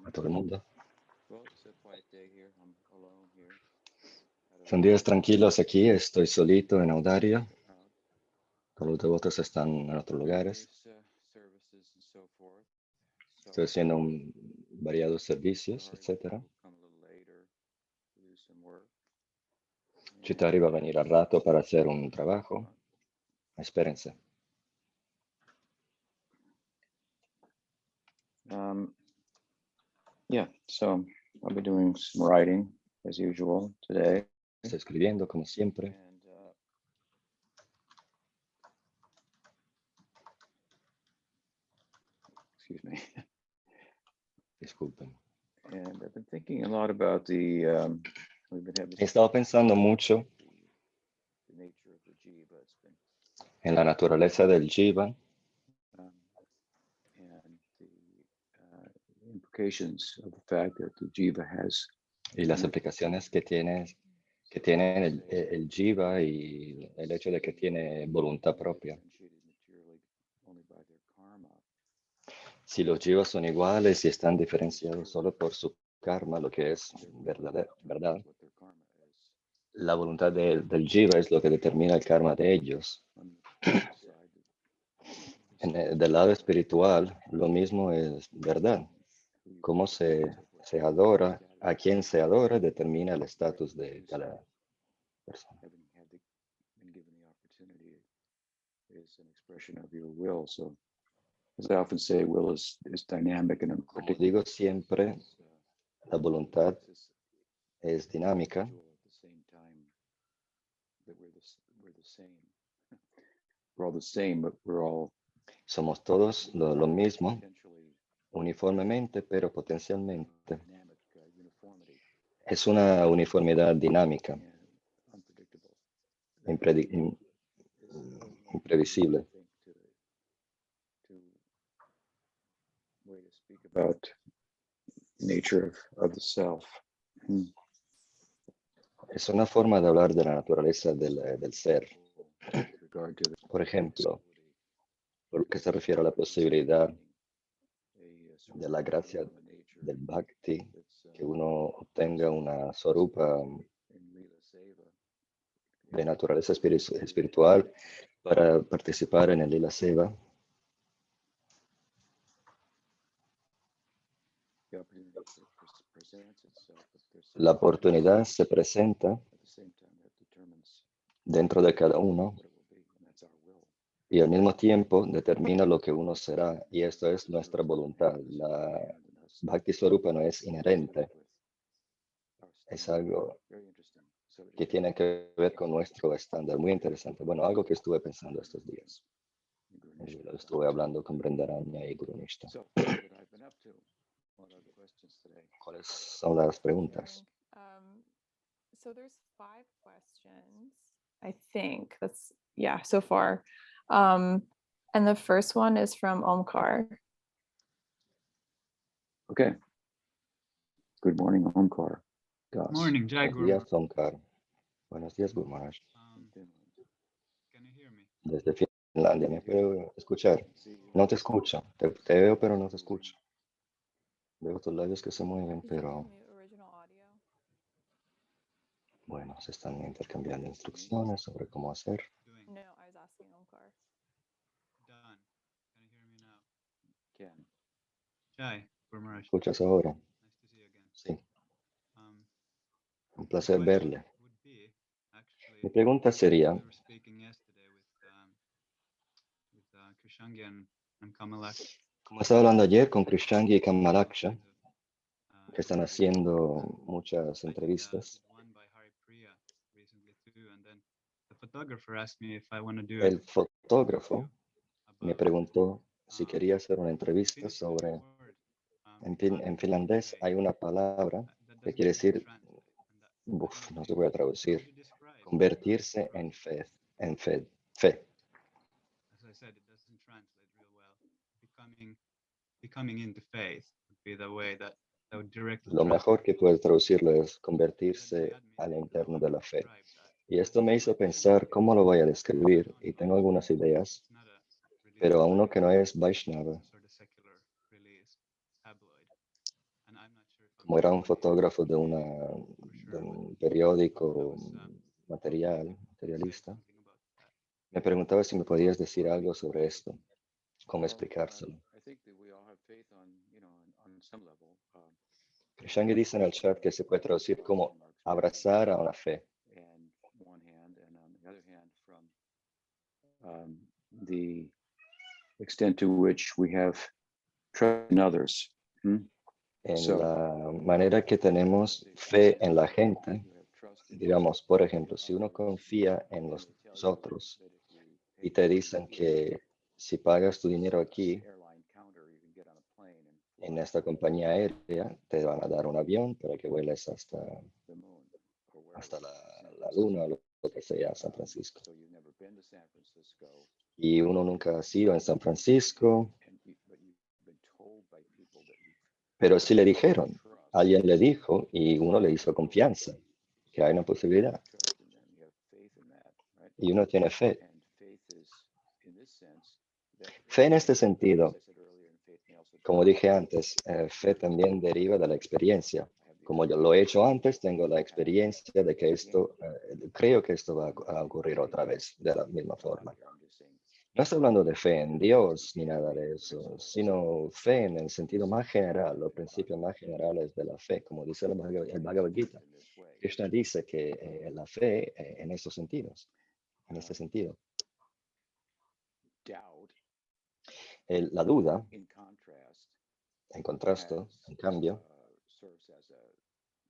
a todo el mundo. Son días tranquilos aquí, estoy solito en Audaria. Todos los devotos están en otros lugares. Estoy haciendo variados servicios, etc. Chitari va a venir al rato para hacer un trabajo. Espérense. Yeah, so I'll be doing some writing as usual today. Estoy escribiendo como siempre. And, excuse me. Disculpen. And I've been thinking a lot about the. We've been having He estado pensando mucho the nature of the jiva. It's been en la naturaleza del jiva and the implications of the fact that the jiva has y las aplicaciones que tiene el jiva y el hecho de que tiene voluntad propia. differentiated materially only by their karma. Si los jivas son iguales y están diferenciados solo por su karma, lo que es verdad, What their karma is. la voluntad del jiva es lo que determina el karma de ellos. On the side Del lado espiritual, lo mismo es verdad. Cómo se adora, a quien se adora, determina el estatus de cada persona. having been given the opportunity is an expression of your will. So, as I often say, will is dynamic and Como unpredictable. digo siempre, la voluntad es dinámica. At the same time, that we're the same. We're all the same, but we're all Somos todos lo mismo, potentially uniformemente, pero potencialmente. dynamic uniformity Es una uniformidad dinámica, and unpredictable. imprevisible. I think to way to speak about nature of the self. Es una forma de hablar de la naturaleza del ser. With regard to the Por ejemplo, por lo que se refiere a la posibilidad de la gracia del bhakti, que uno obtenga una sorupa de naturaleza espiritual para participar en el Lila Seva. La oportunidad se presenta dentro de cada uno y al mismo tiempo determina lo que uno será, y esto es nuestra voluntad. La Bhakti Swarupa no es inherente, es algo que tiene que ver con nuestro estándar. Muy interesante. Bueno, algo que estuve pensando estos días. Lo estuve hablando con Brenda Araña y Guru Nishta. ¿Cuáles son las preguntas? So there's 5 questions, I think. That's, yeah, so far. And the first one is from Omkar. Okay. Good morning, Omkar. Das. Morning, Jai Buenos Guru. días, Omkar. Buenos días, Guru Maharaj. Can you hear me? Desde Finlandia, ¿me puedo escuchar? No te escucho. Te veo, pero no te escucho. Veo tus labios que se mueven, Did you pero mute original audio? bueno, se están intercambiando instrucciones sobre cómo hacer. Doing No, I was asking Omkar. done. Can you hear me now? Ken. Jai Guru Maharaj. ¿Escuchas ahora? Nice to see you again. Sí, Um, un my placer question verle. would be, actually, Mi pregunta sería, we were speaking yesterday with Krishangi and Kamalak. como estaba hablando ayer con Krishangi y Kamalaksha, que están interview, haciendo and muchas I think, entrevistas, one by Haripriya recently too, and then the photographer asked me if I want to do el fotógrafo me about preguntó si um, quería hacer una in entrevista Finnish sobre, there's a word, en finlandés hay una palabra that que doesn't quiere really decir, translate, and that I don't no se think, voy a could traducir, you describe convertirse en fe, fe. as I said, it doesn't translate real well. Becoming into faith would be the way that would directly Lo mejor que puede traducirlo es That convertirse had me al think interno how de to la fe. describe that. Y esto me hizo pensar cómo lo voy a describir, y tengo algunas ideas, It's not a release, pero a uno it's que no es Vaishnava, a sort of secular release, tabloid. and I'm not sure if I'm como era un totally fotógrafo de for de sure un what periódico was say materialista, something about that. me preguntaba si me podías decir algo sobre esto, cómo Well, explicárselo. I think that we all have faith on, on some level. Krishangi dice en el chat que se puede traducir como abrazar a una fe. And one hand, and on the other hand, from the extent to which we have trust in others. En So, la manera que tenemos fe en la gente, you have trust in digamos, por ejemplo, si uno confía en los otros y te dicen que si pagas tu dinero aquí, airline counter, you can get on a plane and en esta compañía aérea, te van a dar un avión para que vueles hasta, the moon or wherever. hasta la luna o lo que sea, San Francisco. So you've never been to San Francisco, Y uno nunca ha sido en San Francisco, but you've been told by people that you pero sí le dijeron, trust. alguien le dijo y uno le hizo confianza, que hay una posibilidad. Trust in them. You have faith in that, right? Y uno tiene fe. And faith is, in this sense, that, Fe en este sentido, as I said earlier, and faith may also como dije antes, fe también deriva de la experiencia. Como yo lo he hecho antes, tengo la experiencia de que esto, creo que esto va a ocurrir otra vez de la misma forma. I'm just saying, No estoy hablando de fe en Dios ni nada de eso, sino fe en el sentido más general, los principios más generales de la fe, como dice el Bhagavad Gita. in this way. Krishna dice que la fe en estos sentidos, en este sentido. Doubt, La duda, in contrast, en contraste, en cambio, serves as a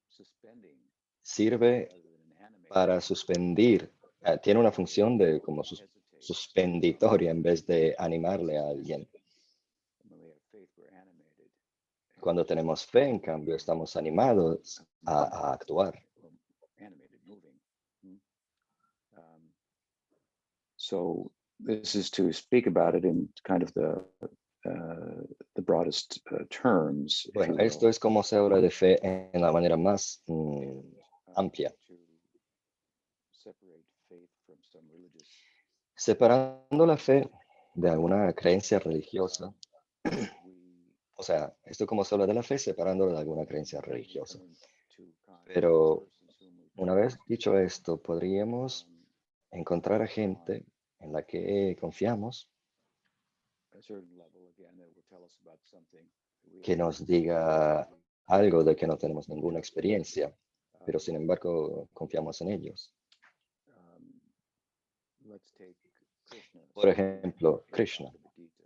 suspending sirve rather than an animating. para suspendir, tiene una función de como suspenditoria en vez de animarle a alguien. When we have faith, we're animated. Cuando tenemos fe, en cambio, estamos animados a actuar. Well, animated, moving. So this is to speak about it in kind of the broadest terms. If Bueno, you will. esto es como se habla de fe en la manera más amplia. To separate faith from some religious Separando la fe de alguna creencia religiosa, we o sea, esto como se habla de la fe, separándolo de alguna creencia religiosa. come into contact Pero with persons whom we una vez dicho esto, podríamos um, encontrar a gente en la que confiamos, a certain level again that will tell us about something that we que have nos diga algo de que no tenemos ninguna experiencia, pero sin embargo confiamos en ellos. let's take Krishna. Por ejemplo, Krishna,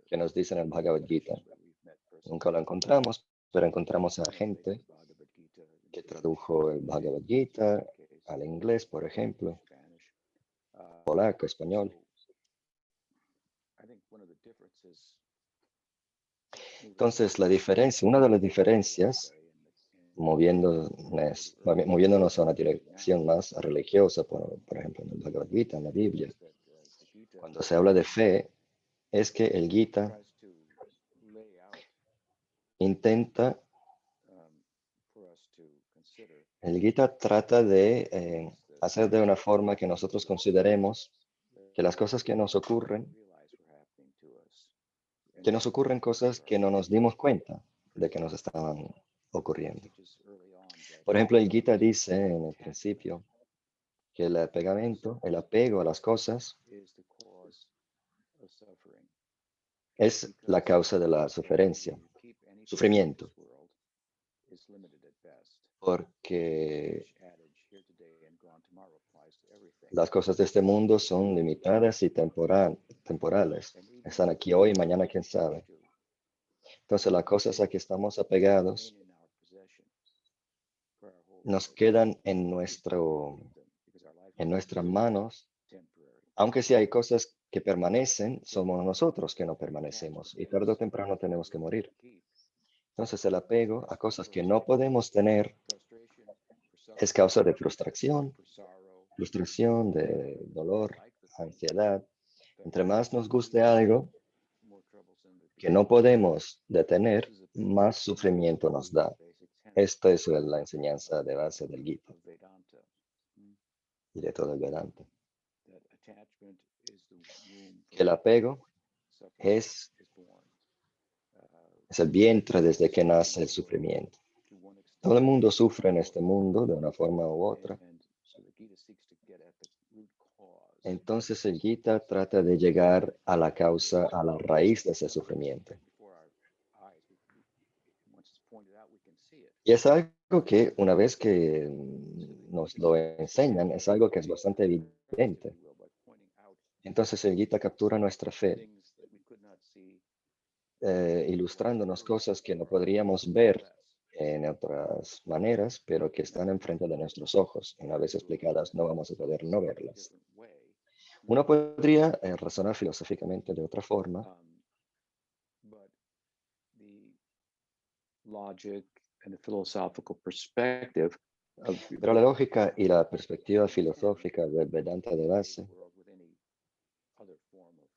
que nos dice en el Bhagavad Gita. Nunca lo encontramos, pero encontramos a gente que tradujo el Bhagavad Gita al inglés, por ejemplo, polaco, español. Entonces, la diferencia, una de las diferencias, moviéndonos a una dirección más religiosa, por ejemplo, en el Bhagavad Gita, en la Biblia, cuando se habla de fe, es que el Gita intenta, el Gita trata de hacer de una forma que nosotros consideremos que las cosas que nos ocurren cosas que no nos dimos cuenta de que nos estaban ocurriendo. Por ejemplo, el Gita dice en el principio que el apego a las cosas es la causa de la sufrimiento, porque las cosas de este mundo son limitadas y temporales. Están aquí hoy, mañana quién sabe. Entonces las cosas a que estamos apegados nos quedan en nuestras manos, aunque si hay cosas que permanecen, somos nosotros que no permanecemos y tarde o temprano tenemos que morir. Entonces el apego a cosas que no podemos tener es causa de frustración, de dolor, ansiedad. Entre más nos guste algo que no podemos detener, más sufrimiento nos da. Esta es la enseñanza de base del Gita y de todo el Vedanta. Que el apego es el vientre desde que nace el sufrimiento. Todo el mundo sufre en este mundo de una forma u otra. And so the Gita seeks to get at the root cause. Entonces el Gita trata de llegar a la causa, a la raíz de ese sufrimiento. Before our eyes, once it's pointed out, we can see it. Y es algo que una vez que nos lo enseñan, es algo que es bastante evidente. If you will, by pointing out Entonces el Gita captura nuestra fe, things that we could not see ilustrándonos cosas que no podríamos ver en otras maneras, pero que están enfrente de nuestros ojos. Una vez explicadas, no vamos a poder no verlas. different way. Uno podría razonar filosóficamente de otra forma, But the logic and the philosophical perspective of pero la lógica y la perspectiva filosófica del Vedanta de base world with any other form of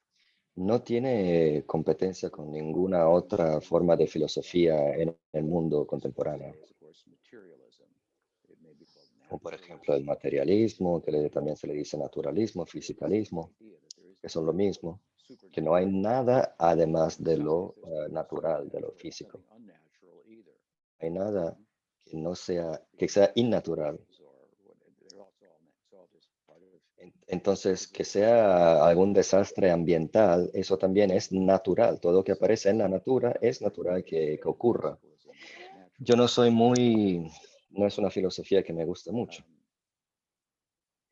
no tiene competencia con ninguna otra forma de filosofía en el mundo contemporáneo, of course, materialism. It may be called como por ejemplo el materialismo, que también se le dice naturalismo, fisicalismo, idea that there is que son lo mismo, super que no hay nada además de lo natural, de lo físico. unnatural either. No hay nada que sea innatural. They're also it's all just part of Entonces, que sea algún desastre ambiental, eso también es natural. Todo lo que aparece en la natura es natural que ocurra. Yo no soy no es una filosofía que me gusta mucho.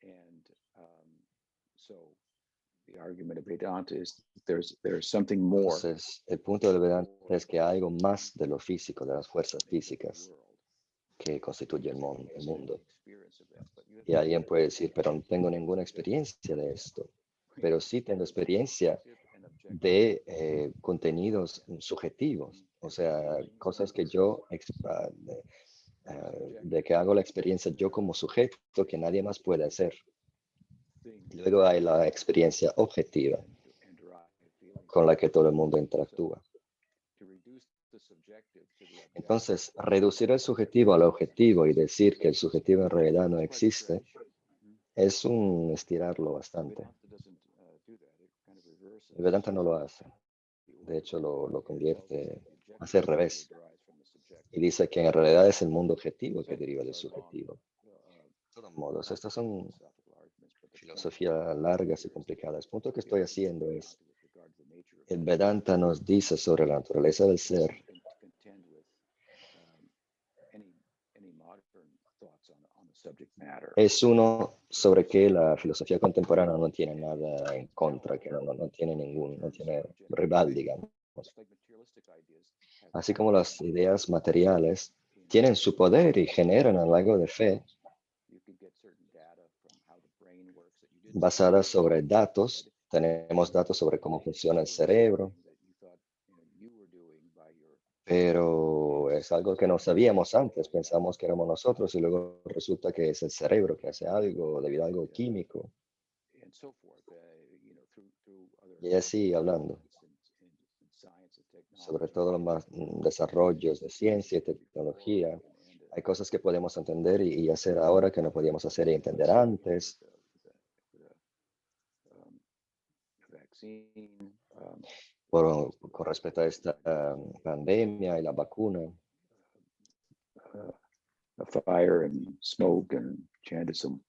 And so the argument of Vedanta is there's something more Entonces, el punto del Vedanta es que hay algo más de lo físico, de las fuerzas físicas que constituye el mundo. Y alguien puede decir, pero no tengo ninguna experiencia de esto. Pero sí tengo experiencia de contenidos subjetivos, o sea, cosas que de que hago la experiencia yo como sujeto que nadie más puede hacer. Luego hay la experiencia objetiva con la que todo el mundo interactúa. Entonces, reducir el subjetivo al objetivo y decir que el subjetivo en realidad no existe es un estirarlo bastante. El Vedanta no lo hace. De hecho, lo convierte, hace al revés. Y dice que en realidad es el mundo objetivo que deriva del subjetivo. De todos modos, estas son filosofías largas y complicadas. El punto que estoy haciendo es, el Vedanta nos dice sobre la naturaleza del ser es uno sobre que la filosofía contemporánea no tiene nada en contra, que no tiene no tiene rival, digamos. Así como las ideas materiales tienen su poder y generan algo de fe basadas sobre datos. Tenemos datos sobre cómo funciona el cerebro, pero es algo que no sabíamos antes. Pensamos que éramos nosotros y luego resulta que es el cerebro que hace algo debido a algo químico. Y así hablando, sobre todo los más desarrollos de ciencia y tecnología. Hay cosas que podemos entender y hacer ahora que no podíamos hacer y entender antes. Con respecto a esta pandemia y la vacuna. A fire and smoke and chanted some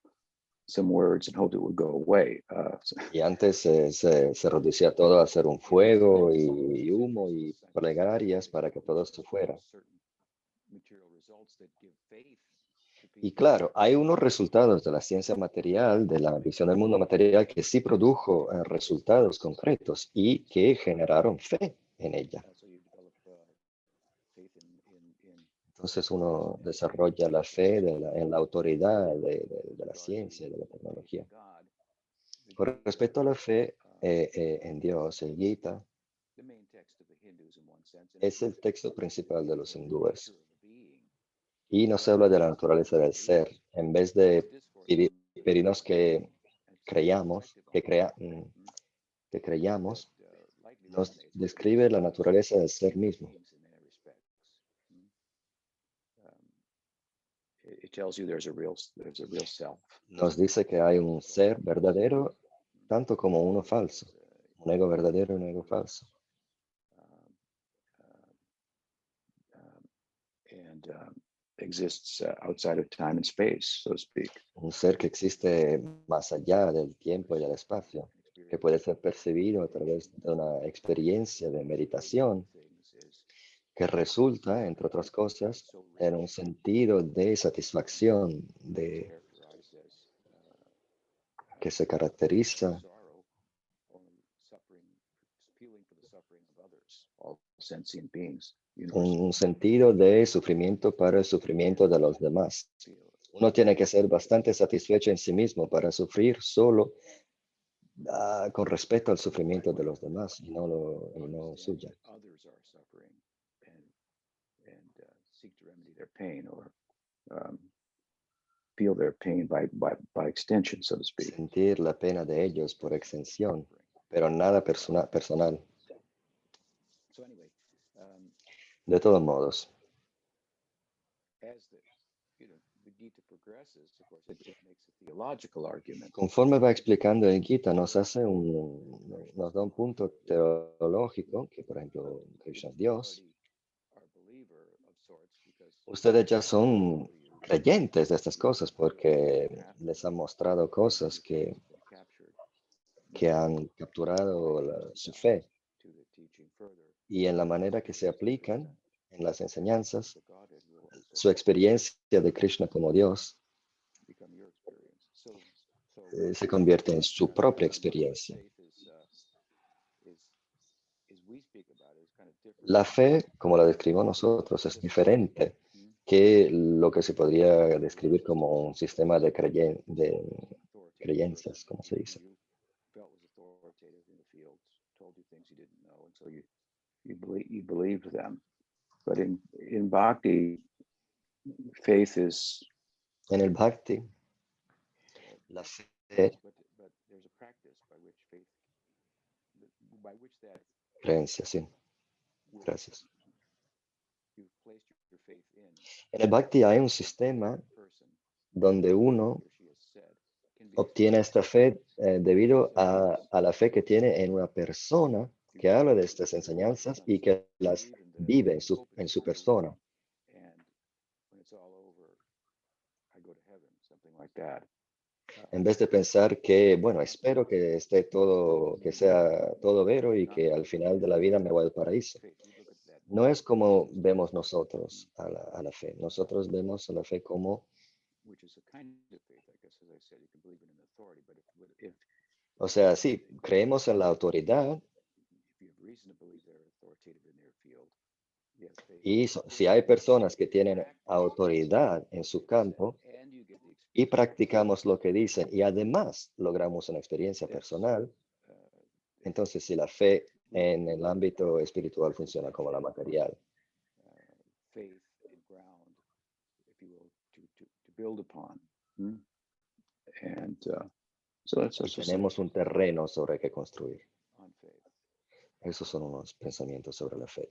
words and hoped it would go away. Y antes se reducía todo a hacer un fuego y humo y plegarias para que todo se fuera. Y claro, hay unos resultados de la ciencia material, de la visión del mundo material, que sí produjo resultados concretos y que generaron fe en ella. Entonces uno desarrolla la fe en la autoridad de la ciencia y de la tecnología. Con respecto a la fe en Dios, el Gita es el texto principal de los hindúes. Y nos habla de la naturaleza del ser. En vez de pedirnos que creyamos, nos describe la naturaleza del ser mismo. Nos dice que hay un ser verdadero, tanto como uno falso. Un ego verdadero y un ego falso. exists outside of time and space, so to speak. un ser que existe más allá del tiempo y del espacio, que puede ser percibido a través de una experiencia de meditación que resulta, entre otras cosas, en un sentido de satisfacción que se caracteriza Sorrow, only suffering, feeling for the suffering of others, all sentient beings, universal. un sentido de sufrimiento para el sufrimiento de los demás. Uno tiene que ser bastante satisfecho en sí mismo para sufrir solo con respecto al sufrimiento de los demás y no suya. Others are suffering and seek to remedy their pain or feel their pain by extension, so to speak. Sentir la pena de ellos por extensión, pero nada personal. So anyway, De todos modos, as the Gita progresses, of course, it makes a theological argument. conforme va explicando el Gita, nos da un punto teológico, que por ejemplo, Krishna es Dios. Are a believer of sorts because Ustedes ya son creyentes de estas cosas porque les han mostrado cosas que captured han capturado su fe to the teaching further. y en la manera que se aplican en las enseñanzas, The Godhead will also su experiencia de Krishna como Dios become your experience. So se convierte en su propia experiencia. faith is we speak about it is kind of different. La fe, como la describimos nosotros, es diferente que lo que se podría describir como un sistema de creencias, como se dice. You felt was authoritative in the field, told you things you didn't know, and so you believed them. But in bhakti, faith is En el Bhakti, la fe, but there's a practice by which that creencia, sí, gracias. you've placed your faith in En el Bhakti hay un sistema a person donde he uno or she has said can be obtiene esta fe debido a la fe que tiene en una persona que habla de estas enseñanzas y que las vive en su persona. and when it's all over, I go to heaven, something like that. En vez de pensar que, bueno, espero que esté todo, que sea todo vero y que al final de la vida me voy al paraíso. Faith, we look at that, No es como vemos nosotros a la fe. Nosotros vemos a la fe como, which is a kind of faith, I guess, as I said, you can believe in an authority, but if o sea, sí, creemos en la autoridad you have reason to believe they're authoritative in their field, you have faith. y si hay personas que tienen autoridad en su campo And you get the y experience, practicamos lo que dicen y además logramos una experiencia personal, entonces si la fe en el ámbito espiritual funciona como la material. faith and ground, if you will, to build upon. And so that's Y just tenemos un terreno sobre que construir. on faith. Esos son unos pensamientos sobre la fe.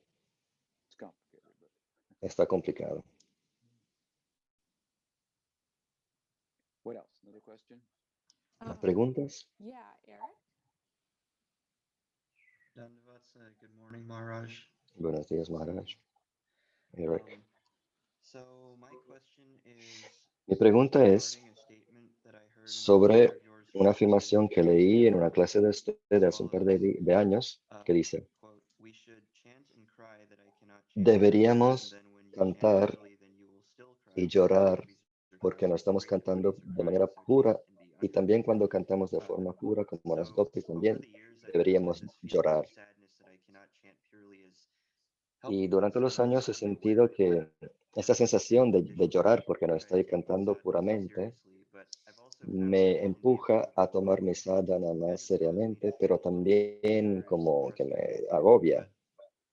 It's complicated, but Está complicado. what else? Another question? ¿Más preguntas? Yeah, Eric? Dandavad, good morning, Maharaj. Buenos días, Maharaj. Eric. So my question is Mi pregunta es regarding a statement that I heard in a sobre lecture of yours una recently, afirmación que leí en una clase de ustedes hace un par de años que dice, quote, "We should chant and cry that I cannot chant, deberíamos and then when you chant cantar purely, then you will still cry, y llorar because porque no estamos great cantando qualities of de manera crying, so pura chant and be y también unmoved." cuando cantamos de forma pura como las So Gopi over también the years, I've deberíamos understood this feeling llorar. of sadness that I cannot chant purely as Y helping durante los conceal años he the fact sentido that que esta sensación de there's llorar porque no try estoy taking cantando sadness puramente seriously, but I've also found me that in the empuja a tomar mi sadhana más seriamente, pero también como que me agobia.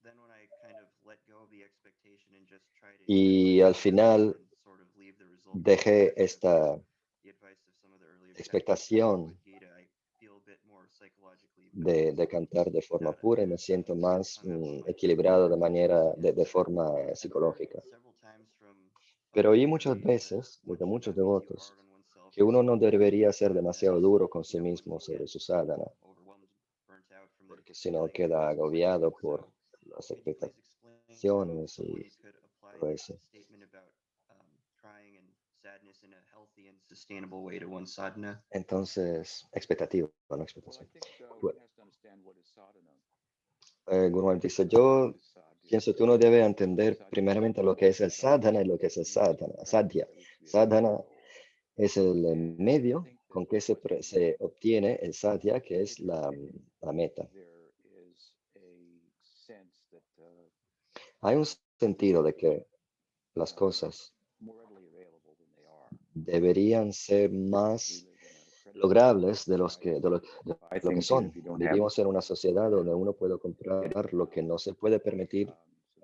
then when I kind of let go of the expectation and just try to Y al final and sort of leave the result dejé esta the advice of some of the earlier expectación with Gita, I feel a bit more psychologically balanced. de cantar de forma pura y me siento más Comments equilibrado de forma psicológica. several times from Pero oí muchas veces desde muchos devotos que uno no debería ser demasiado duro con sí mismo sobre su sadhana, overwhelmed, burnt out from the porque si no feeling. queda agobiado por las Could you please explain expectaciones how y one could apply todo the eso. statement about crying and sadness in a healthy and sustainable way to one sadhana? Entonces, expectativa, no Well, I expectación. think Well, one has to understand what is sadhana. Guru Maharaj dice, yo What is sadhya? pienso que uno debe entender primeramente lo que es el sadhana y lo que es el sadhya. Sadhana es el medio con que se obtiene el sadhya, que es la meta. There is a sense that Hay un sentido de que las cosas more readily available than they are. deberían ser We más live in a credit logrables de lo que buy que things son. if you don't have Vivimos en una sociedad donde uno puede comprar lo que no se puede permitir, so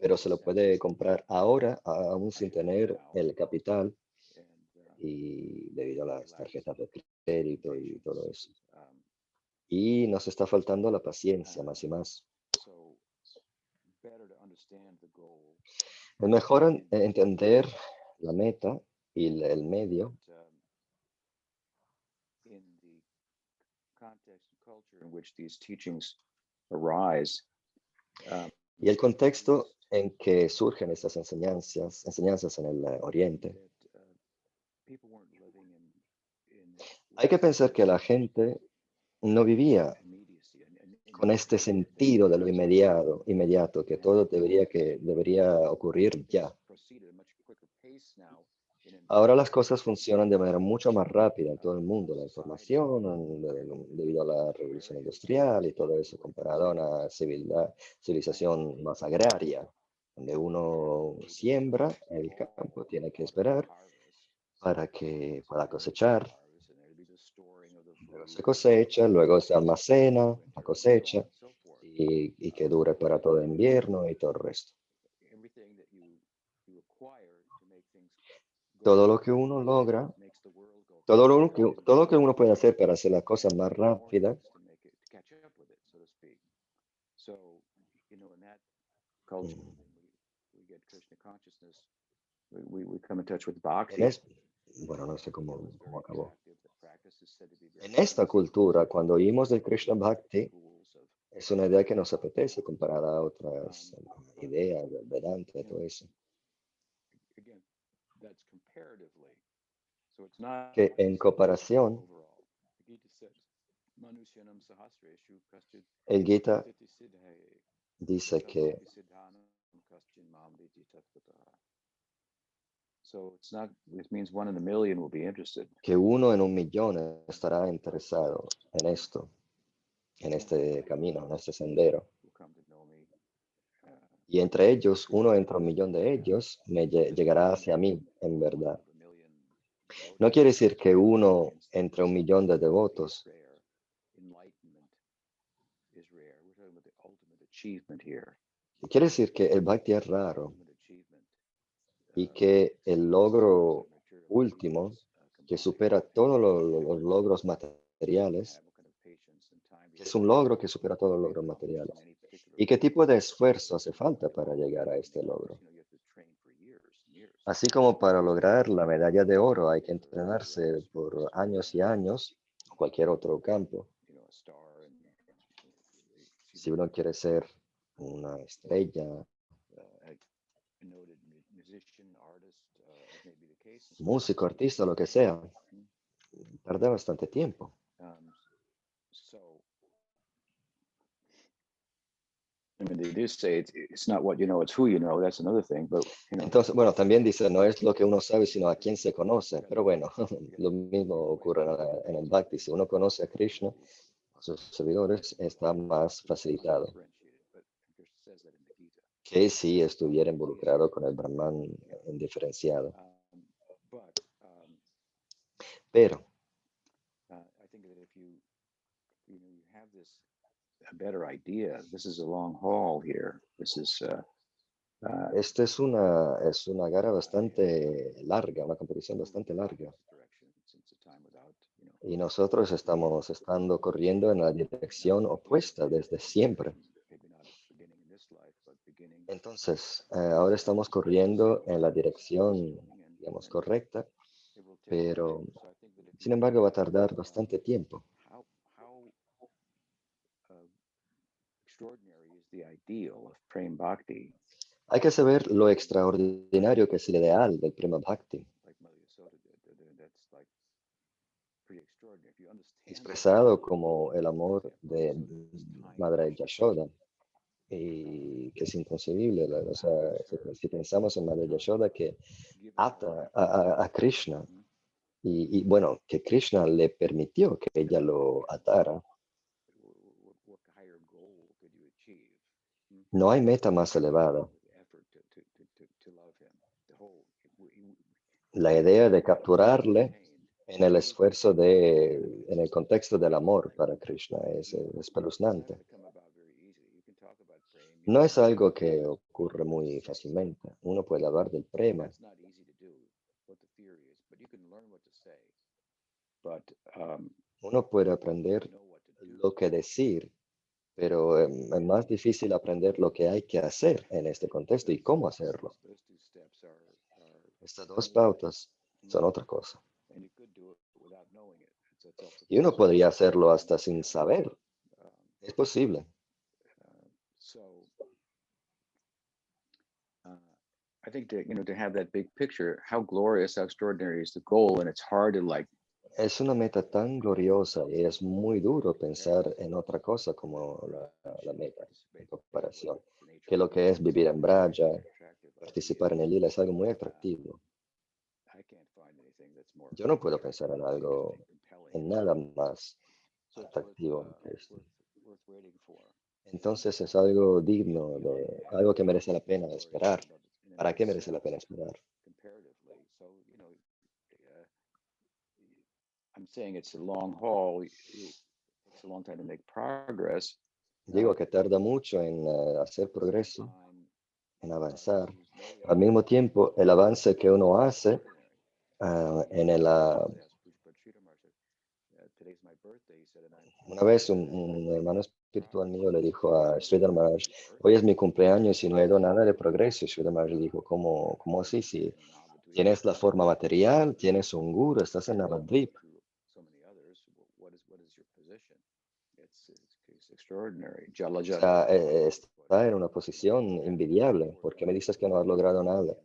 pero there's se a lo sense puede comprar ahora, aún sin I have tener now, el capital and y debido a las lacks tarjetas de crédito y patience. todo eso. Um, Y nos está faltando la paciencia más y más. so better to understand the goal. Es mejor entender la meta y el medio In the context and culture in which these teachings arise, y el contexto en que surgen estas enseñanzas en el Oriente. that people weren't living in Hay que pensar que la gente no vivía immediacy and con este sentido de lo inmediato, que todo debería ocurrir ya. proceed at a much quicker pace now in Ahora las cosas funcionan de manera mucho más rápida en todo el mundo. La información, debido a la revolución industrial y todo eso, comparado a una civilización más agraria, donde uno siembra el campo, tiene que esperar para que pueda cosechar, luego se cosecha, luego se almacena la cosecha y que dure para todo el invierno y todo el resto. everything that you acquire to make things Todo lo que uno logra, makes the world go todo lo que uno puede hacer para hacer las cosas más rápidas, to make it to catch up with it, so to speak. So, in that culture, when we get Krishna consciousness, we come in touch with bhakti. bueno, no sé cómo acabó. Attractive. The practice is said to be very En esta easy. cultura, cuando oímos del Krishna Bhakti, Rules of, es una idea que nos apetece comparada a otras ideas del Vedanta y todo eso. again, that's comparatively. So it's not Que en comparación, overall. The Gita says, Manusyanam sahasreshu kaschid el Gita titi siddhaye, dice que tati siddhanam kaschid mam viti tattvataha. So it's not, it means 1 in a million will be interested. uno en 1.000.000 estará interesado en esto, en este camino, en este sendero. Who come to know me. Y entre ellos, uno entre 1.000.000 de ellos llegará hacia mí, en verdad. No quiere decir que uno entre 1.000.000 de devotos Enlightenment is rare. We're talking about the ultimate achievement here. quiere decir que el Bhakti es raro Ultimate achievement. y que el logro último, que supera todos los logros materiales, que es un logro que supera todos los logros materiales. ¿Y qué tipo de esfuerzo hace falta para llegar a este logro? Así como para lograr la medalla de oro hay que entrenarse por años y años, o cualquier otro campo. Si uno quiere ser una estrella, músico, artista, lo que sea, tarda bastante tiempo. So, I mean, they do say it's not what you know, it's who you know. That's another thing, but Entonces, bueno, también dice, no es lo que uno sabe, sino a quién se conoce. Pero bueno, lo mismo ocurre en el Bhakti. Si uno conoce a Krishna, a sus seguidores, está más facilitado que si estuviera involucrado con el Brahman indiferenciado. Pero I think that if you have this a better idea, this is a long haul here. This is esta es una gara bastante larga, una competición bastante larga. Y nosotros estamos corriendo en la dirección opuesta desde siempre. Entonces, ahora estamos corriendo en la dirección, digamos, correcta, pero sin embargo va a tardar bastante tiempo. how extraordinary is the ideal of Prem Bhakti? Hay que saber lo extraordinario que es el ideal del Prema Bhakti. Like expresado como el amor de Madre Yashoda, y que es inconcebible. O sea, si pensamos en Madre Yashoda que ata a Krishna, y bueno, que Krishna le permitió que ella lo atara, no hay meta más elevada. La idea de capturarle en el esfuerzo en el contexto del amor para Krishna es espeluznante. No es algo que ocurre muy fácilmente. Uno puede hablar del prema, uno puede aprender lo que decir, pero es más difícil aprender lo que hay que hacer en este contexto y cómo hacerlo. Estas dos pautas son otra cosa. Y uno podría hacerlo hasta sin saber. Es posible. I think to have that big picture, how glorious, how extraordinary is the goal, and it's hard to like. Es una meta tan gloriosa y es muy duro pensar en otra cosa como la meta en comparación. Que lo que es vivir en Braja, participar en el lila es algo muy atractivo. Yo no puedo pensar en algo, en nada más atractivo que esto. Entonces es algo digno, algo que merece la pena esperar. ¿Para qué merece la pena esperar? I'm saying it's a long haul. It takes a long time to make progress. Digo que tarda mucho en hacer progreso, en avanzar. Al mismo tiempo, el avance que uno hace una vez un hermano espiritual mío le dijo a Sridhar Maharaj, hoy es mi cumpleaños y no he hecho nada de progreso. Y Sridhar Maharaj le dijo, ¿cómo así? Si tienes la forma material, tienes un guru, estás en Navadvip. O sea, está en una posición envidiable. ¿Por qué me dices que no has logrado nada?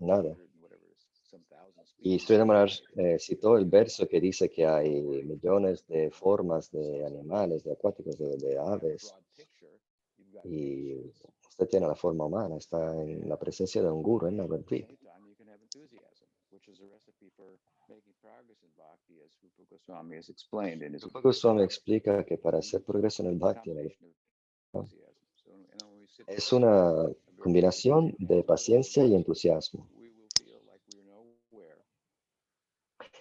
Y Sridhar Maharaj citó el verso que dice que hay millones de formas de animales, de acuáticos, de aves. Y usted tiene la forma humana, está en la presencia de un guru en Navadvip. Rupa Goswami explica que para hacer progreso en el Bhakti es una combinación de paciencia y entusiasmo.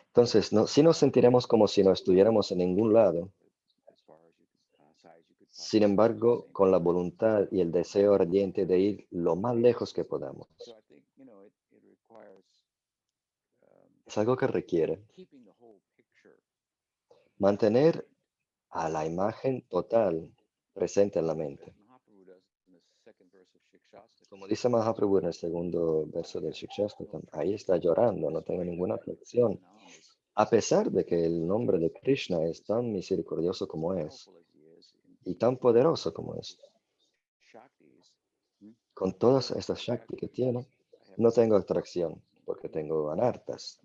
Entonces, sí nos sentiremos como si no estuviéramos en ningún lado. Sin embargo, con la voluntad y el deseo ardiente de ir lo más lejos que podamos. Es algo que requiere mantener a la imagen total presente en la mente. Como dice Mahaprabhu en el segundo verso del Shikshastakam, ahí está llorando, no tengo ninguna aflicción. A pesar de que el nombre de Krishna es tan misericordioso como es, y tan poderoso como es, con todas estas Shakti que tiene, no tengo atracción, porque tengo anartas,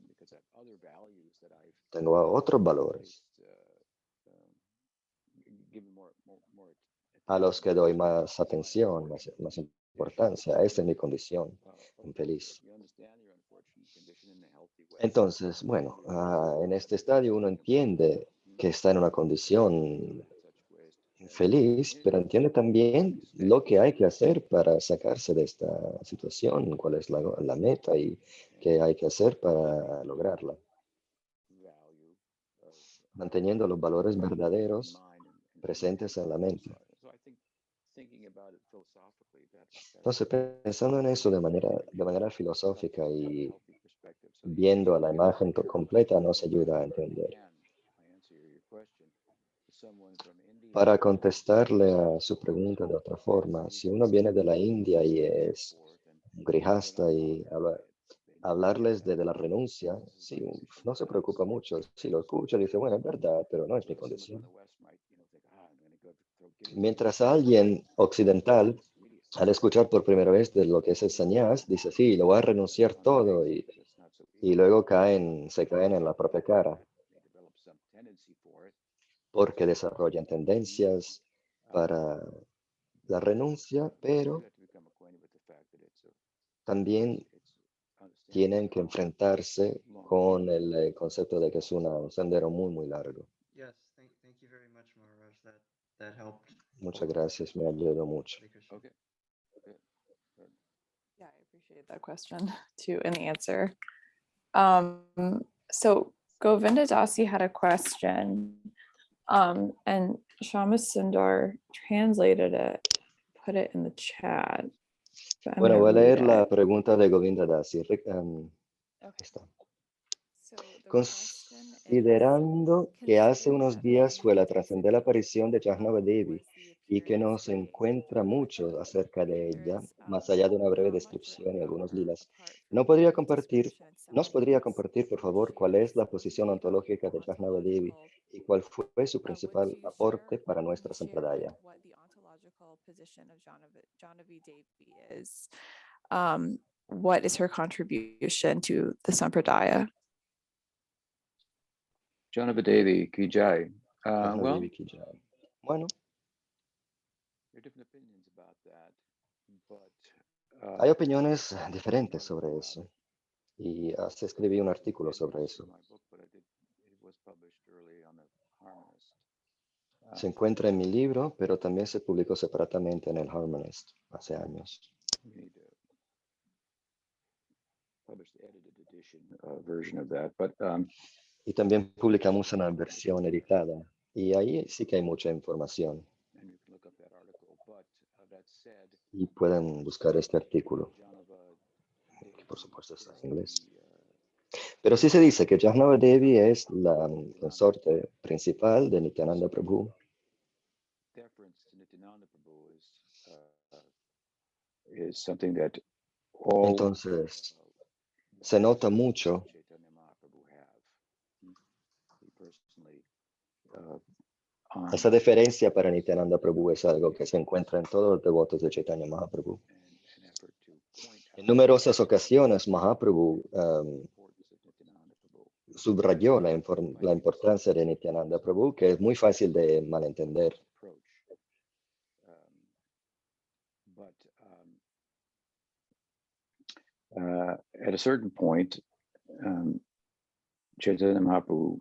tengo otros valores, a los que doy más atención, más importancia. Esta es mi condición infeliz. Entonces, bueno, en este estadio uno entiende que está en una condición infeliz, pero entiende también lo que hay que hacer para sacarse de esta situación, cuál es la meta y qué hay que hacer para lograrla. Manteniendo los valores verdaderos presentes en la mente. Entonces, pensando en eso de manera filosófica y viendo a la imagen completa nos ayuda a entender. Para contestarle a su pregunta de otra forma, si uno viene de la India y es un grihasta y hablarles de la renuncia, sí, no se preocupa mucho. Si lo escucha, dice, bueno, es verdad, pero no es mi condición. Mientras alguien occidental, al escuchar por primera vez de lo que es el sannyas, dice, sí, lo voy a renunciar todo y luego se caen en la propia cara. porque desarrollan tendencias para la renuncia, pero también tienen que enfrentarse con el concepto de que es un sendero muy, muy largo. Yes, thank you very much, Maharaj. That helped. Muchas gracias, me ayudó mucho. Hare Krishna. Okay. Yeah, I appreciate that question too and the answer. So Govinda Dasi had a question, and Shama Sundar translated it, put it in the chat. But I'm Bueno, gonna voy a leer read la it. pregunta de Govinda Dasi. Ahí Okay. está. So the question is, Considerando que hace considering unos that días fue la Govinda trascendente Dasi aparición de Jahnava Devi was the y que appearance nos date, encuentra mucho acerca de there ella, is más allá de una breve not much descripción y written algunos about her lilas, apart from ¿no the podría brief compartir, description at nos some podría points? compartir, por favor, She cuál es la is posición ontológica de Jahnava Devi ontological. y cuál fue su Would principal you aporte para share nuestra Sampradaya? what the ontological position of Jahnavi Devi is? What is her contribution to the Sampradaya? Janabadevi ki jai. Jahnava Well, Devi ki jai. Bueno, there are different opinions about that, but hay opiniones diferentes sobre eso y hasta escribí un artículo sobre eso. my book, but it was published early on the Harmonist. Se encuentra en mi libro, pero también se publicó separadamente en el Harmonist hace años. We need to publish the edited edition version of that, but Y también publicamos una versión editada. Y ahí sí que hay mucha información. and you can look up that article. But that said, Y pueden buscar este artículo, Janava que por supuesto está is en inglés. the, Pero sí se dice que Jahnava Devi es la consorte principal de Nityananda Prabhu. deference to Nityananda Prabhu is something that all Entonces, se nota mucho Chaitanya Mahaprabhu have. He personally esa deferencia para Nityananda Prabhu es algo que se encuentra en todos los devotos de Chaitanya Mahaprabhu. an effort to point En out numerosas ocasiones, Mahaprabhu the importance of Nityananda Prabhu. subrayó la importancia de Nityananda Prabhu, que es muy fácil de malentender. Approach. But at a certain point, Chaitanya Mahaprabhu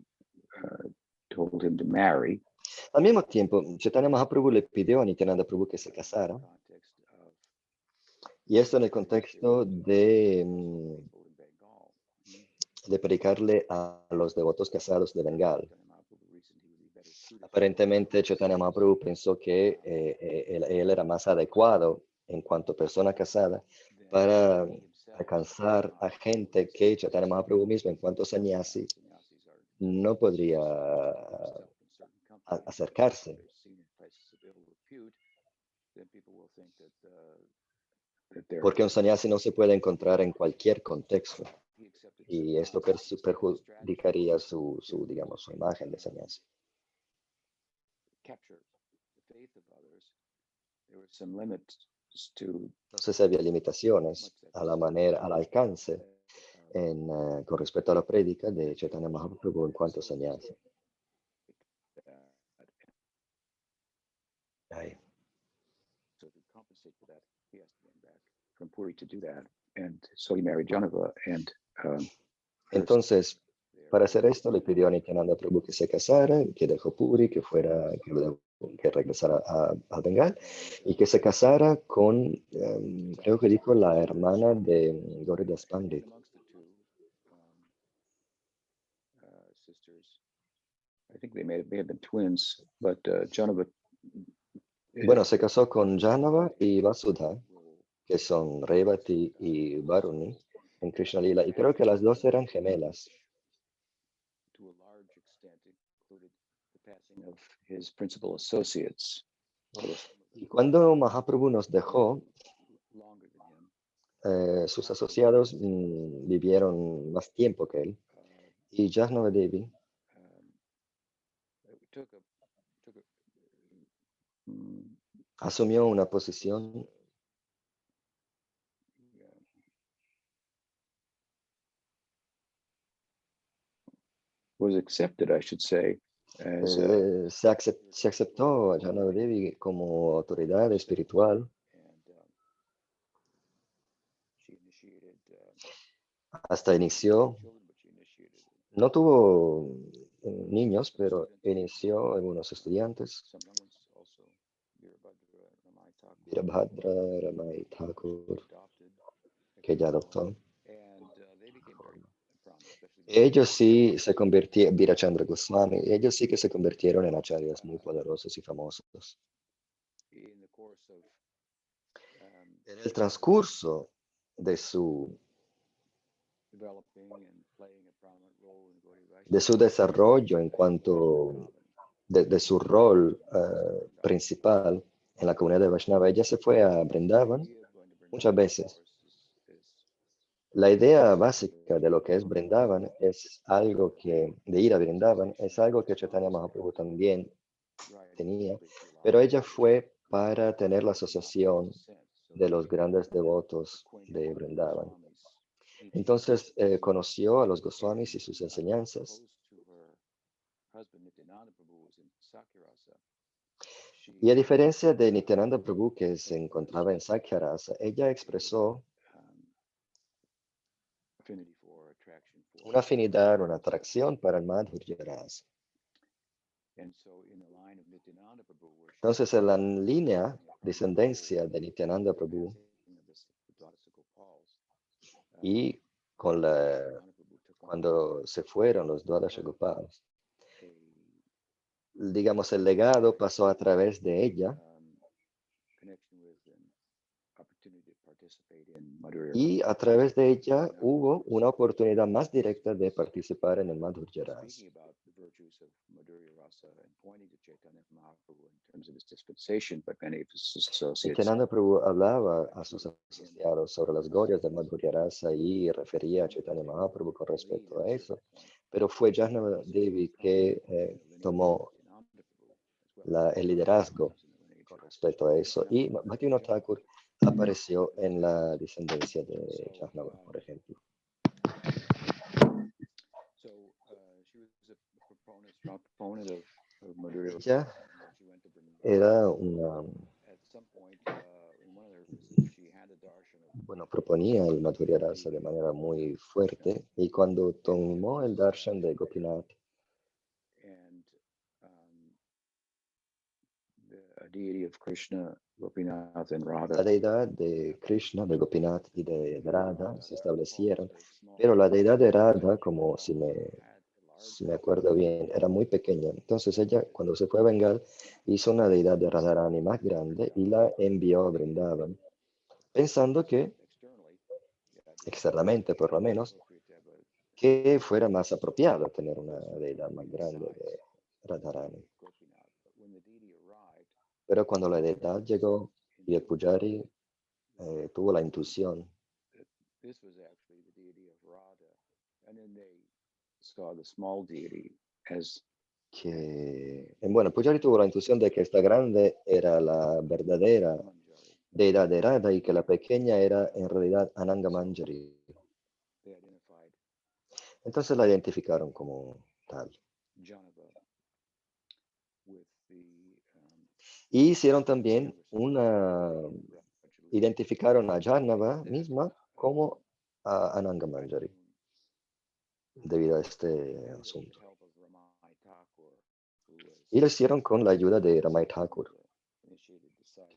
told him to marry. Al mismo tiempo, Chaitanya Mahaprabhu le pidió a Nityananda Prabhu que se casara, Context of y esto en el contexto de Bengal. predicarle a los devotos casados de Bengal. Chaitanya Mahaprabhu reasoned he would be better suited for Aparentemente, Chaitanya Mahaprabhu pensó que él era más adecuado en cuanto persona casada than para he himself. alcanzar a gente que Chaitanya Mahaprabhu mismo, en cuanto sannyasi, Sannyasis are no podría stuck in certain companies. acercarse. They're seen in places of ill repute. Then people will think that they're Porque un sannyasi no se puede encontrar en cualquier contexto. he accepted Y esto perjudicaría digamos, su imagen de sannyasi. capture the faith of others. There were some limits to Entonces había limitaciones a la manera, al alcance con respecto a la prédica de Chaitanya Mahaprabhu en cuanto a sannyasi. Ahí. So to compensate for that, he has to go back from Puri to do that, and so he married Janava. And Entonces, para hacer esto, le pidió a Nityananda Prabhu que se casara, que dejó Puri, que regresara a Bengal, y que se casara con, creo que dijo, la hermana de Gauridas Pandit. amongst the two sisters, I think they may have been twins, but Janava. Bueno, se casó con Janava y Vasudha, que son Revati y Varuni en Krishna Lila, y creo que las dos eran gemelas. To a large extent, included the passing of his principal associates. Y cuando Mahaprabhu nos dejó, Longer than him. sus asociados vivieron más tiempo que él. Y Jahnava Devi Took a asumió una posición was accepted, I should say. as Se aceptó a Jahnava Devi como autoridad espiritual and she initiated hasta inició, children, but she initiated no tuvo niños, pero inició algunos estudiantes, some young ones also. Virabhadra Ramai Thakur Virabhadra Ramai Thakur, adopted, que ella adoptó. and they became very prominent, especially Ellos sí se convirtieron, Virachandra Goswami, ellos sí que se convirtieron en acharyas muy poderosos y famosos. in the course of En el transcurso de su developing and playing a prominent role in Gaudiya de su desarrollo en cuanto de su rol principal en la comunidad de Vaishnava, ella se fue a Brindavan muchas veces. La idea básica de lo que es Brindavan es algo que, de ir a Brindavan, es algo que Chaitanya Mahaprabhu también tenía, pero ella fue para tener la asociación de los grandes devotos de Brindavan. Entonces conoció a los Goswamis y sus enseñanzas. Y a diferencia de Nityananda Prabhu, que se encontraba en Sakyarasa, ella expresó una afinidad, una atracción para el Madhurya Rasa. Entonces, en la línea descendencia de Nityananda Prabhu y con cuando se fueron los Dwadasha Gopals, digamos, el legado pasó a través de ella y a través de ella hubo una oportunidad más directa de participar en el Madhurya Rasa. Nityananda Prabhu hablaba a sus asociados sobre las glorias del Madhurya Rasa y refería a Chaitanya Mahaprabhu con respecto a eso, pero fue Jahnava Devi que tomó el liderazgo con respecto a eso, y Bhaktivinoda Thakur apareció en la descendencia de Jahnava, por ejemplo. Ella era una, bueno, proponía el Madhurya Rasa de manera muy fuerte, y cuando tomó el darshan de Gopinath, la deidad de Krishna, de Gopinath y de Radha se establecieron, pero la deidad de Radha, como si me acuerdo bien, era muy pequeña. Entonces ella, cuando se fue a Bengal, hizo una deidad de Radharani más grande y la envió a Vrindavan, pensando que, externamente por lo menos, que fuera más apropiado tener una deidad más grande de Radharani. Pero cuando la deidad llegó y el pujari tuvo la intuición que, bueno, el pujari tuvo la intuición de que esta grande era la verdadera deidad de Radha y que la pequeña era en realidad Ananga Manjari. Entonces la identificaron como tal. Y hicieron también identificaron a Jahnava misma como a Ananga Manjari, debido a este asunto. Y lo hicieron con la ayuda de Ramai Thakur,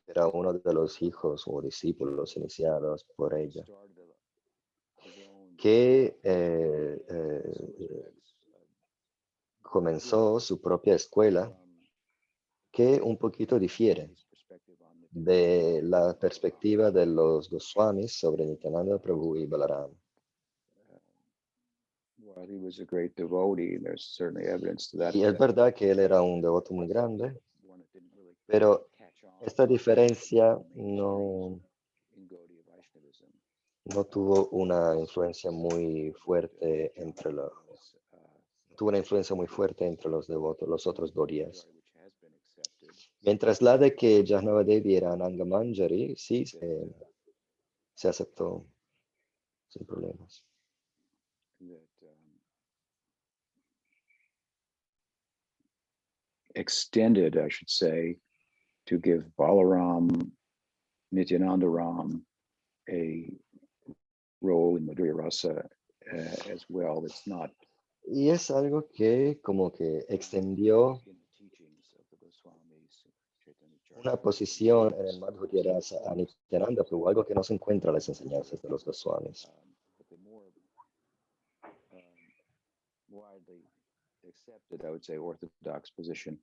que era uno de los hijos o discípulos iniciados por ella, que comenzó su propia escuela, que un poquito difiere de la perspectiva de los Goswamis sobre Nityananda Prabhu y Balaram. Y es verdad que él era un devoto muy grande, pero esta diferencia no tuvo una influencia muy fuerte entre los devotos, los otros Gaudiyas. Mientras la de que Jahnava Devi era Ananga Manjari, sí se aceptó sin problemas. extended, I should say, to give Balaram, Nityananda Ram a role in Madhurya Rasa as well. It's not Y es algo que como que extendió in the teachings of the Goswamis, Chaitanya una Charitamrita, posición en el Madhurya Rasa a Nityananda Prabhu, algo que no se encuentra en las enseñanzas de los Goswamis. but the more widely accepted, I would say, orthodox position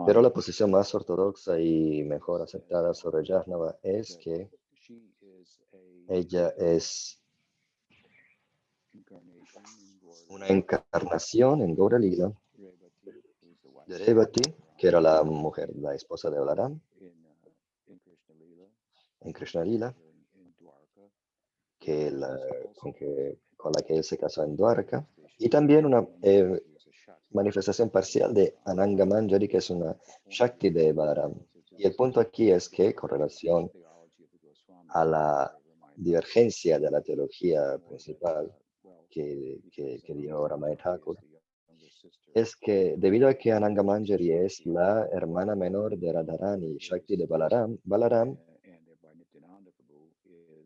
Pero on la posición más ortodoxa y mejor aceptada sobre Jahnava es que she is ella es incarnation in Gaura una encarnación en Gaura Lila Revati, who's the wife de of Revati, que era la Balaram, mujer, la esposa de Balaram in Krishna Lila, en Krishna Lila, in Dwarka, que and la, she's also con la que él se casó en Dwarka, manifestation y también una of Ananga, who's a Shakti. manifestación parcial de Ananga Manjari, que es una Shakti de Balaram. Y el punto aquí es que, con relación a la divergencia de la teología principal que dio Ramay Thakur, es que debido a que Ananga Manjari es la hermana menor de Radharani, Shakti de Balaram,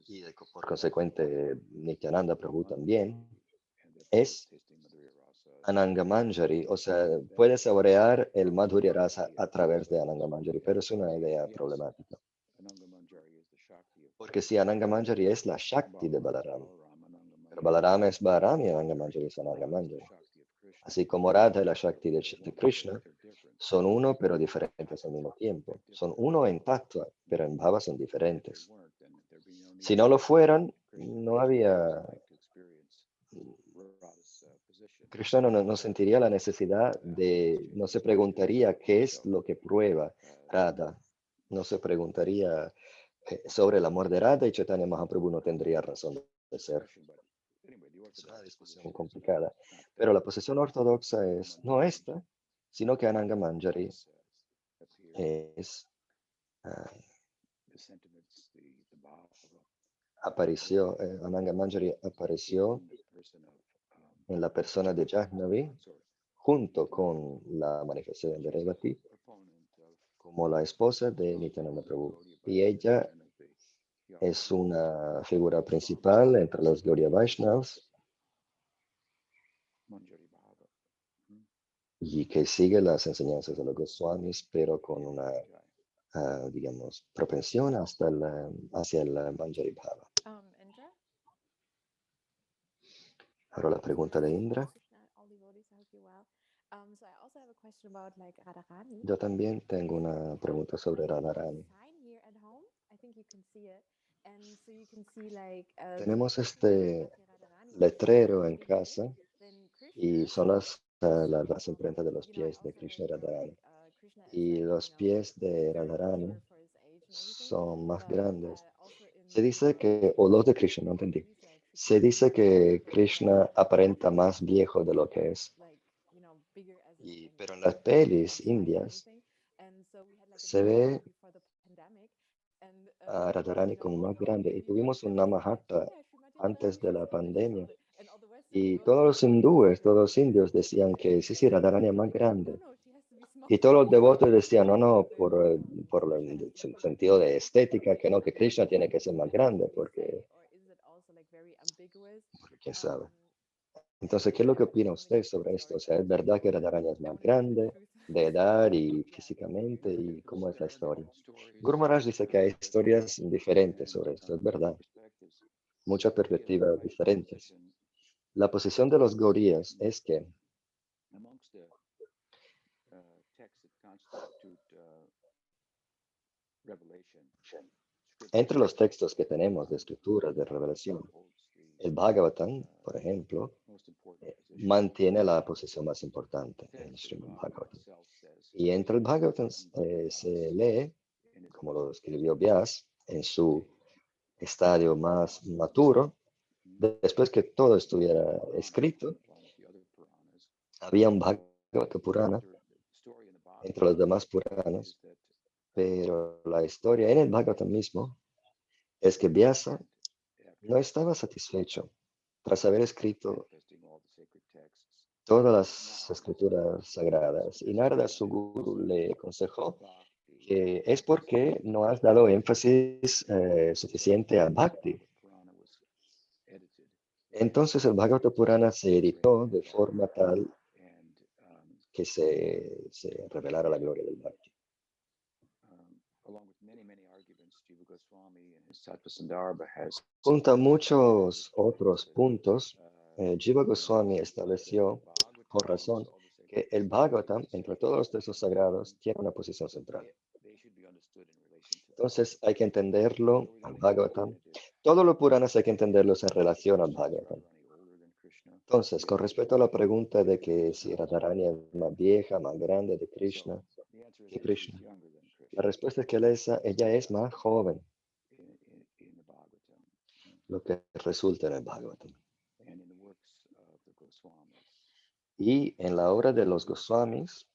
y por consecuente Nityananda Prabhu también, es Ananga Manjari, o sea, puede saborear el Madhurya Rasa a través de Ananga Manjari, pero es una idea problemática. Porque si Ananga Manjari es la Shakti de Balaram, pero Balaram es Balaram y Ananga Manjari es Ananga Manjari. Así como Radha y la Shakti de Krishna son uno pero diferentes al mismo tiempo. Son uno en tattva, pero en bhava son diferentes. Si no lo fueran, no había... Krishna no sentiría la necesidad de, no se preguntaría qué es lo que prueba Radha, no se preguntaría sobre el amor de Radha y Chaitanya Mahaprabhu no tendría razón de ser. Es una discusión complicada, pero la posición ortodoxa es no esta, sino que Ananga Manjari es, Ananga Manjari apareció en la persona de Jahnavi junto con la manifestación de Revati como la esposa de Nityananda Prabhu. Y ella es una figura principal entre los Gaudiya Vaishnavas y que sigue las enseñanzas de los Goswamis, pero con una, digamos, propensión hacia el Manjari Bhava. Indra? Ahora la pregunta de Indra. So I also have a question about like Radharani. Yo también tengo una pregunta sobre Radharani. Sign here at home. I think you can see it. And so you can see like Tenemos este letrero en casa y son las imprentas de los pies de Krishna y Radharani. Y los pies de Radharani son más grandes. Se dice que, o los de Krishna, no entendí. Se dice que Krishna aparenta más viejo de lo que es. Pero en las pelis indias se ve a Radharani como más grande. Y tuvimos un Namahatta antes de la pandemia. Y todos los hindúes, todos los indios decían que sí, Radharani es más grande. Y todos los devotos decían, no, por el sentido de estética, que no, que Krishna tiene que ser más grande, porque quién sabe. Entonces, ¿qué es lo que opina usted sobre esto? O sea, ¿es verdad que Radharani es más grande de edad y físicamente? ¿Y cómo es la historia? Guru Maharaj dice que hay historias diferentes sobre esto, es verdad. Muchas perspectivas diferentes. La posición de los Gaudiyas es que entre los textos que tenemos de escrituras de revelación, el Bhagavatam, por ejemplo, mantiene la posición más importante en el Srimad Bhagavatam. Y entre el Bhagavatam se lee, como lo escribió Vyas, en su estadio más maturo, después que todo estuviera escrito, había un Bhagavata Purana entre los demás Puranas, pero la historia en el Bhagavatam mismo es que Vyasa no estaba satisfecho tras haber escrito todas las escrituras sagradas. Y Narada, su gurú, le aconsejó que es porque no has dado énfasis suficiente a Bhakti. Entonces el Bhagavata Purana se editó de forma tal que se revelara la gloria del Bhakti. Along with many arguments, Jiva Goswami and his Tattvasandarbha has Junto a muchos otros puntos, Jiva Goswami estableció con razón que el Bhagavatam, entre todos los textos sagrados, tiene una posición central. Entonces hay que entenderlo al Bhagavatam. Todos los Puranas hay que entenderlos en relación al Bhagavatam. Entonces, con respecto a la pregunta de que si Radharani es más vieja, más grande de Krishna que Krishna, la respuesta es que ella es más joven, lo que resulta en el Bhagavatam. Y en la obra de los Goswamis,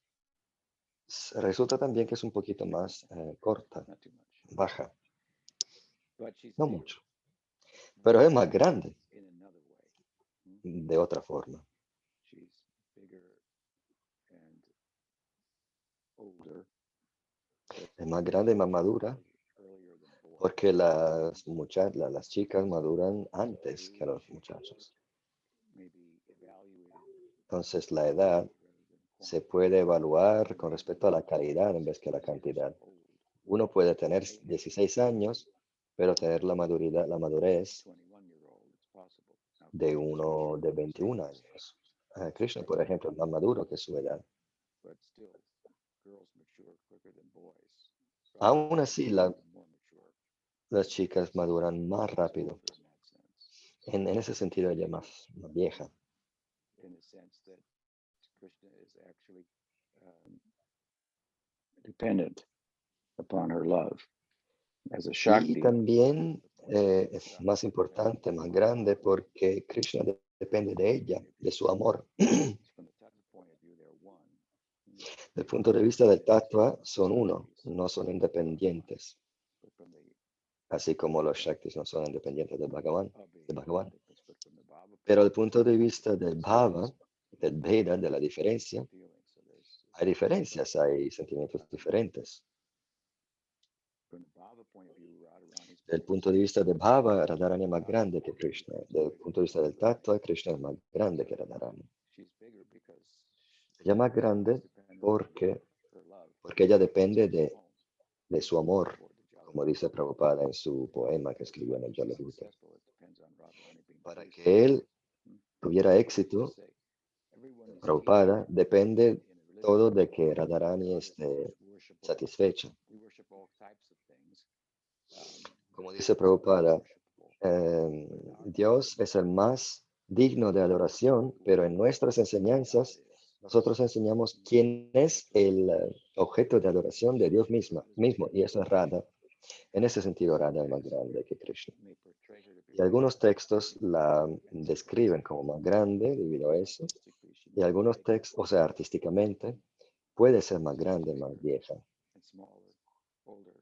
resulta también que es un poquito más corta, baja, no mucho, pero es más grande de otra forma. Es más grande y más madura porque las chicas maduran antes que los muchachos. Entonces la edad se puede evaluar con respecto a la calidad en vez que la cantidad. Uno puede tener 16 años, pero tener la madurez de uno de 21 años. Krishna, por ejemplo, es más maduro que su edad. Aún así, las chicas maduran más rápido. En ese sentido, ella es más vieja. dependent upon her love. As a Y Shakti, también es más importante, más grande, porque Krishna depende de ella, de su amor. from the Tattva point of view, they're one. Del punto de vista del Tattva, son uno, no son independientes. But from the Así como los Shaktis no son independientes de Bhagavan. Bhagavan. but from the Bhava Pero del punto de vista del Bhava, del Veda, de la diferencia, feeling, so there's hay diferencias, hay sentimientos diferentes. from the Bhava point of view, Radharani is Del punto de vista de Bhava, Radharani es más grande que Krishna. Del punto de vista del Tattva, Krishna es más grande que Radharani. she's bigger because Ella es más grande dependent porque her love ella depende de home su amor, for the Jala. como dice Prabhupada en su poema que escribió en el Jaladuta. Successful, it depends on Radharani being Para pleased. que él tuviera éxito, Say, everyone is Prabhupada, depende in a religion todo de que Radharani esté worship all- satisfecha. we worship all types of things. Como dice Prabhupada, Dios es el más digno de adoración, pero en nuestras enseñanzas nosotros enseñamos quién es el objeto de adoración de Dios mismo, y eso es Radha. En ese sentido, Radha es más grande que Krishna. May portray her to be Y algunos textos la describen como más grande debido a eso, artistically, y algunos textos, o sea, artísticamente, puede ser más grande, más vieja, and smaller, older,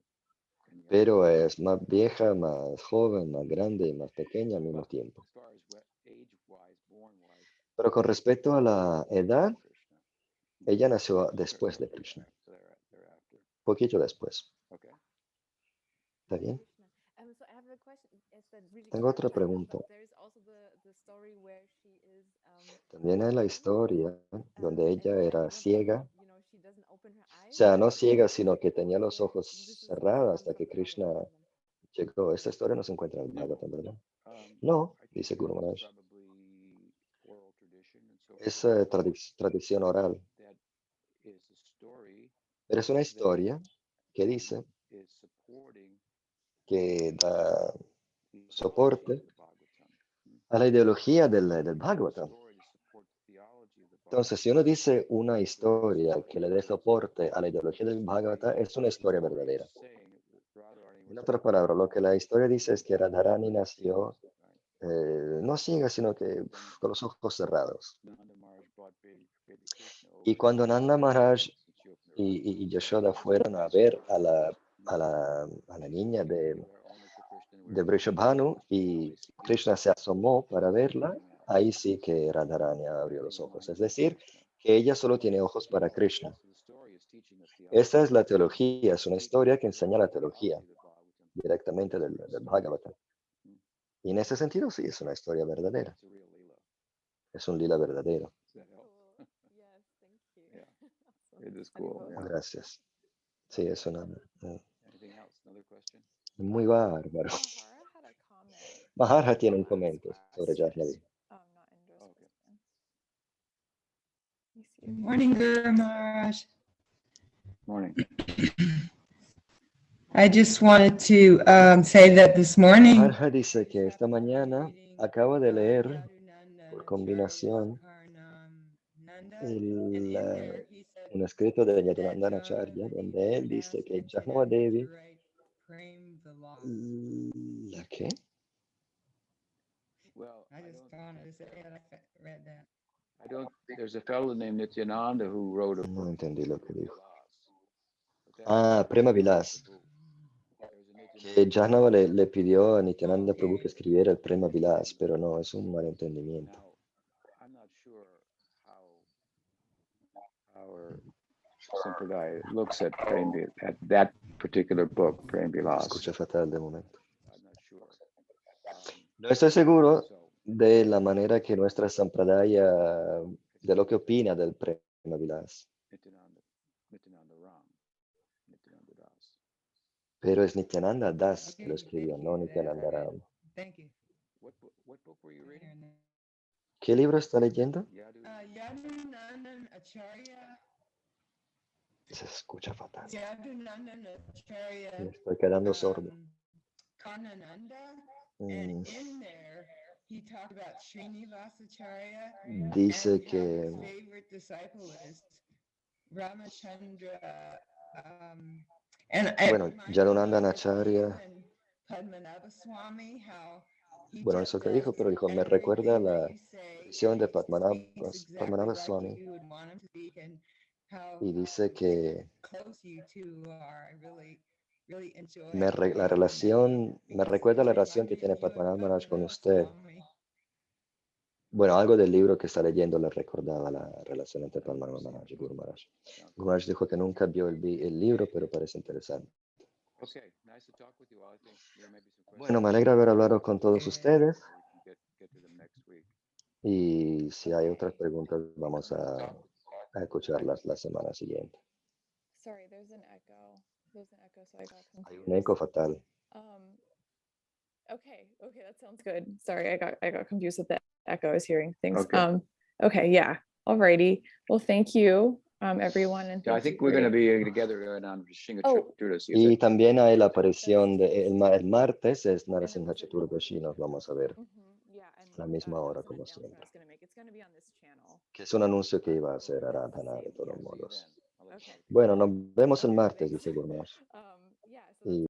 and younger. pero es más vieja, más joven, más grande y más pequeña al mismo tiempo. As far as age-wise, born-wise, Pero con respecto a la edad, Krishna. ella nació después de Krishna, Thereafter. poquito después. Okay. ¿Está bien? Krishna. So I have a question. Is that really Tengo otra correct? pregunta. There is also the story where she is También hay la historia donde ella era ciega, you know, she doesn't open her o eyes. sea, no ciega, sino que tenía los Or ojos this is cerrados hasta from que the Krishna Bhagavatam then. llegó. Esta historia no se encuentra en el Bhagavatam, ¿verdad? Um, No, I think dice Guru it's Maharaj. probably oral tradition and so Es forth. tradición oral, That is a story pero es una historia que dice is supporting que da the soporte theology of the Bhagavatam. a la ideología del Bhagavatam. Story to support the theology of the Entonces, si uno dice una historia que le dé soporte a la ideología del Bhagavata, es una historia verdadera. En otras palabras, lo que la historia dice es que Radharani nació no ciega, sino que con los ojos cerrados. Y cuando Nanda Maharaj y Yashoda fueron a ver a la niña de Vrishabhanu y Krishna se asomó para verla, ahí sí que Radharani abrió los ojos. Es decir, que ella solo tiene ojos para Krishna. Esta es la teología, es una historia que enseña la teología directamente del Bhagavatam. Y en ese sentido sí es una historia verdadera, es un lila verdadero. Cool. Yes, thank you. Yeah. Awesome. It is cool. Haribol. Yeah. Gracias. Sí, es una... Anything else? Another question? Muy bárbaro. Mahara had a comment. Mahara tiene un Not comentario sobre expressed. Jahnavi. Not Indra's Okay. husband. Let me see if Good he morning, has Guru anything. Maharaj. Morning. I just wanted to say that this morning Maharaj dice que esta mañana acaba de leer por combinación un escrito de Yadunandana Acharya donde él dice que Jahnava Devi, ¿la qué? Well, I just wanted to say that I read that. I don't, there's a fellow named Nityananda who wrote a No book. entendí lo que dijo. But that- Ah, Prema Vilas. there's a Nityananda- Que Jahnava le pidió a Nityananda Prabhu que escribiera el Prema Vilas, pero no, es un malentendimiento. Now, I'm not sure how our Sampradaya looks at at that particular book, Prem Vilas. Escucha fatal de momento. I'm not sure. No estoy seguro So, de la manera que nuestra Sampradaya, de lo que opina del Prema Vilas, Nityananda Ram, Nityananda Das. pero es Nityananda Das que Okay, lo escribió, thank no you. Nityananda Ram. Thank you. What book were you reading? ¿Qué libro está leyendo? Yadunandan Acharya. Se escucha fatal. Yadunandan Acharya. Me estoy quedando sordo. Kanananda. Mm, And in there, he talked about Srinivasacharya. Dice And how que his favorite disciple is Ramachandra. And Bueno, it reminds Yadunandan me of Acharya, him and Padmanabha Swami, how he bueno, just eso que does dijo, pero dijo, me recuerda everything that la you say, visión and de he Padmanabha, speaks exactly Padmanabha like Swami, you would want him to speak, and how y dice que close you two are. I really enjoy la reading that relación, me because recuerda it la relación reminded que me tiene of you and Padmanabha Maharaj con Padmanabha usted. Swami. Bueno, algo del libro que está leyendo le recordaba la relación entre Padmanabha Maharaj y Guru Maharaj. Guru Maharaj dijo que nunca vio el libro, pero parece interesante. Okay, nice to talk with you all. I think there may be some questions. Bueno, me alegra haber hablado con todos ustedes We can get to them next week. y si hay otras preguntas vamos a escucharlas la semana siguiente. Sorry, there's an echo. There's an echo, so I got Hay confused. un eco fatal. Okay, that sounds good. Sorry, I got confused with the echo. I was hearing things. Okay. Okay, yeah. Alrighty. Well, thank you, everyone, and Yeah, I thank you think we're for going to your- be together on Shinga Oh. Chaturasi. Y también hay la aparición That's de el martes es Narasimha what's it called? Chaturdashi, nos vamos a ver Yeah, and la misma that hora was an como announcement I siempre. was gonna make. It's gonna be on this channel. Que es un anuncio que iba a hacer It's the Aradhana de same, todos yeah. modos. Okay. Bueno, nos vemos el Okay, martes, thanks. dice Guru Maharaj. Yeah, so Y